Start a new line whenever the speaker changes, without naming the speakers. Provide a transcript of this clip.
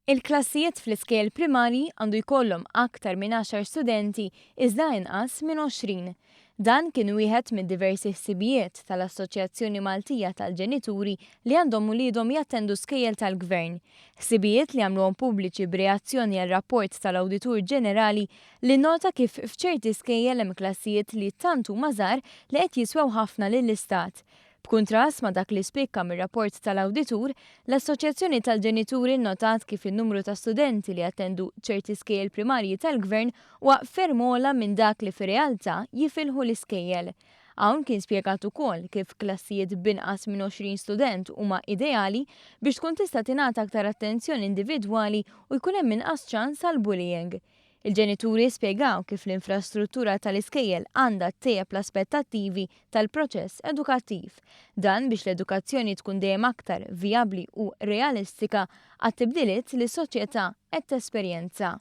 Il-klassijiet fl-iskejjel primarji għandu jkollhom aktar minn 10 studenti iżda inqas minn 20. Dan kien wieħed minn diversi ħsibijiet tal-Assoċjazzjoni Maltija tal-Ġenituri li għandhom uliedhom jattendu skejjel tal-Gvern. Ħsibijiet li għamluhom pubbliċi b'reazzjoni għal rapport tal-Awditur Ġenerali li nota kif f'ċerti skejjel hemm klassijiet li tant huma żgħar li qed jiswew ħafna lill-Istat. B'kuntrast ma' dak li spikka mir-rapport tal-Awditur, l-Assoċjazzjoni tal-Ġenituri nnotat kif in-numru ta' studenti li attendu ċerti skejjel primarji tal-Gvern huwa ferm ogħla minn dak li fir-realtà jifilħu l-iskejjel. Hawn kien spjegat ukoll kif klassijiet b'inqas minn 20 student huma ideali biex tkun tista' tingħata aktar attenzjoni individwali u jkun hemm inqas ċans għal bullying. Il-ġenituri spjegaw kif l-infrastruttura tal-iskejjel għandha tejjeb l-aspettattivi tal-proċess edukattiv. Dan biex l-edukazzjoni tkun dejjem aktar vijabbli u realistika għat-tibdiliet li s-soċjetà qed tesperjenza.